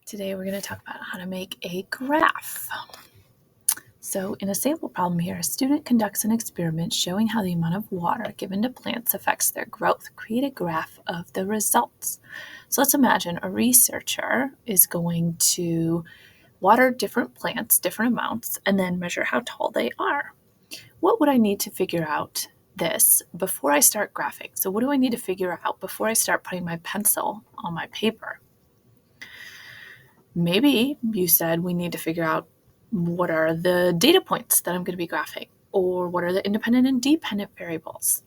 Today we're going to talk about how to make a graph. So in a sample problem here, a student conducts an experiment showing how the amount of water given to plants affects their growth. Create a graph of the results. So let's imagine a researcher is going to water different plants, different amounts, and then measure how tall they are. What would I need to figure out this before I start graphing? So what do I need to figure out before I start putting my pencil on my paper? Maybe you said we need to figure out what are the data points that I'm going to be graphing, or what are the independent and dependent variables.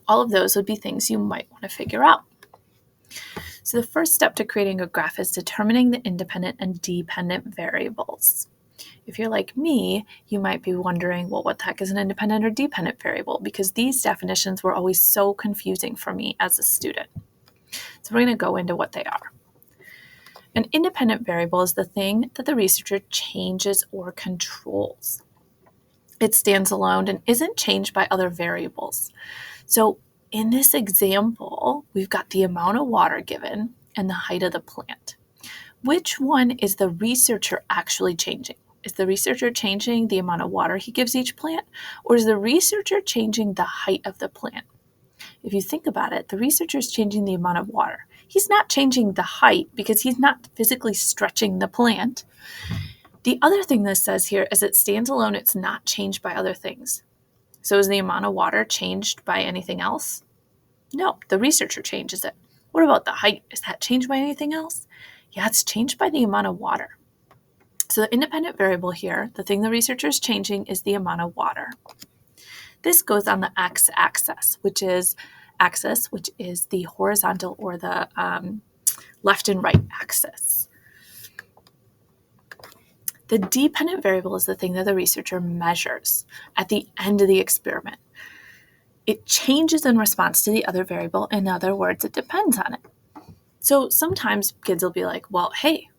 All of those would be things you might want to figure out. So the first step to creating a graph is determining the independent and dependent variables. If you're like me, you might be wondering, well, what the heck is an independent or dependent variable? Because these definitions were always so confusing for me as a student. So we're going to go into what they are. An independent variable is the thing that the researcher changes or controls. It stands alone and isn't changed by other variables. So in this example, we've got the amount of water given and the height of the plant. Which one is the researcher actually changing? Is the researcher changing the amount of water he gives each plant, or is the researcher changing the height of the plant? If you think about it, the researcher is changing the amount of water. He's not changing the height because he's not physically stretching the plant. The other thing this says here is it stands alone. It's not changed by other things. So is the amount of water changed by anything else? No, the researcher changes it. What about the height? Is that changed by anything else? Yeah, it's changed by the amount of water. So the independent variable here, the thing the researcher is changing, is the amount of water. This goes on the x-axis, which is the horizontal or the left and right axis. The dependent variable is the thing that the researcher measures at the end of the experiment. It changes in response to the other variable. In other words, it depends on it. So sometimes kids will be like, well, hey,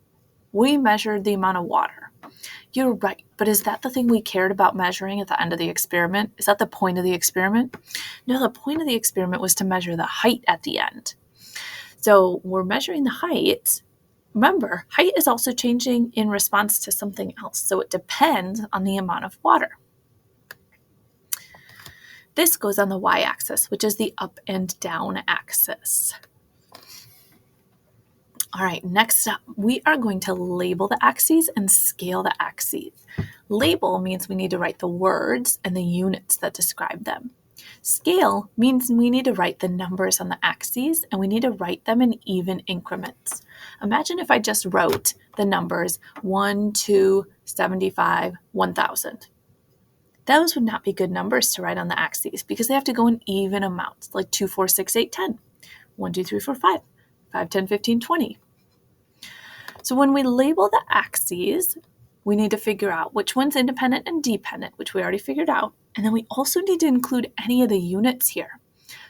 we measured the amount of water. You're right, but is that the thing we cared about measuring at the end of the experiment? Is that the point of the experiment? No, the point of the experiment was to measure the height at the end. So we're measuring the height. Remember, height is also changing in response to something else, so it depends on the amount of water. This goes on the y-axis, which is the up and down axis. All right, next up, we are going to label the axes and scale the axes. Label means we need to write the words and the units that describe them. Scale means we need to write the numbers on the axes, and we need to write them in even increments. Imagine if I just wrote the numbers 1, 2, 75, 1,000. Those would not be good numbers to write on the axes because they have to go in even amounts, like 2, 4, 6, 8, 10, 1, 2, 3, 4, 5, 5, 10, 15, 20. So when we label the axes, we need to figure out which one's independent and dependent, which we already figured out. And then we also need to include any of the units here.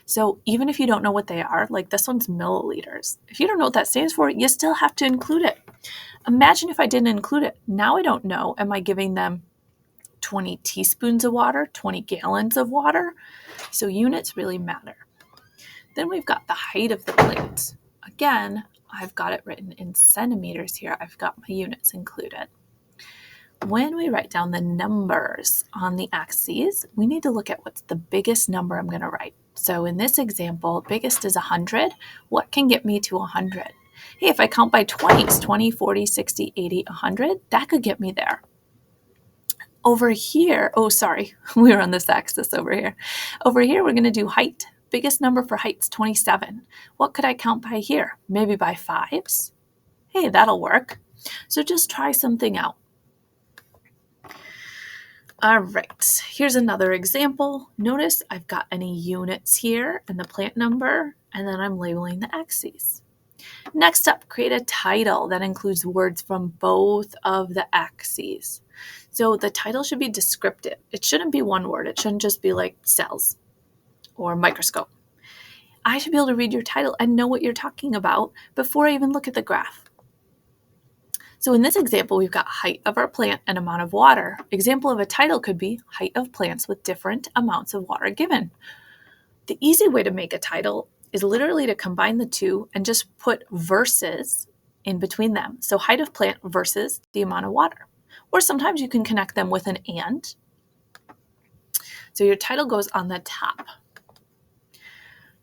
So even if you don't know what they are, like this one's milliliters, if you don't know what that stands for, you still have to include it. Imagine if I didn't include it. Now I don't know, am I giving them 20 teaspoons of water, 20 gallons of water? So units really matter. Then we've got the height of the plant. Again, I've got it written in centimeters here. I've got my units included. When we write down the numbers on the axes, we need to look at what's the biggest number I'm going to write. So in this example, biggest is 100. What can get me to 100? Hey, if I count by 20s, 20, 40, 60, 80, 100, that could get me there. Over here, we were on this axis over here. Over here, we're going to do height. Biggest number for height's 27. What could I count by here? Maybe by 5s? Hey, that'll work. So just try something out. All right, here's another example. Notice I've got any units here and the plant number, and then I'm labeling the axes. Next up, create a title that includes words from both of the axes. So the title should be descriptive. It shouldn't be one word. It shouldn't just be like cells or microscope. I should be able to read your title and know what you're talking about before I even look at the graph. So in this example, we've got height of our plant and amount of water. Example of a title could be height of plants with different amounts of water given. The easy way to make a title is literally to combine the two and just put verses in between them. So height of plant versus the amount of water. Or sometimes you can connect them with an and. So your title goes on the top.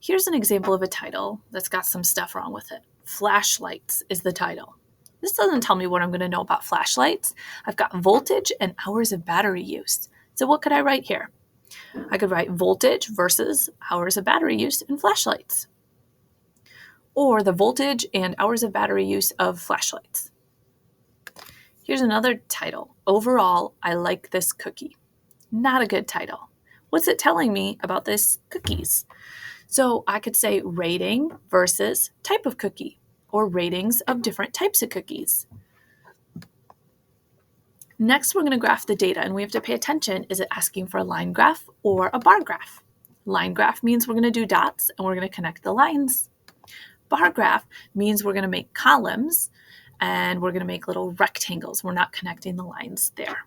Here's an example of a title that's got some stuff wrong with it. Flashlights is the title. This doesn't tell me what I'm going to know about flashlights. I've got voltage and hours of battery use. So what could I write here? I could write voltage versus hours of battery use in flashlights. Or the voltage and hours of battery use of flashlights. Here's another title. Overall, I like this cookie. Not a good title. What's it telling me about this cookies? So I could say rating versus type of cookie, or ratings of different types of cookies. Next, we're going to graph the data, and we have to pay attention. Is it asking for a line graph or a bar graph? Line graph means we're going to do dots, and we're going to connect the lines. Bar graph means we're going to make columns, and we're going to make little rectangles. We're not connecting the lines there.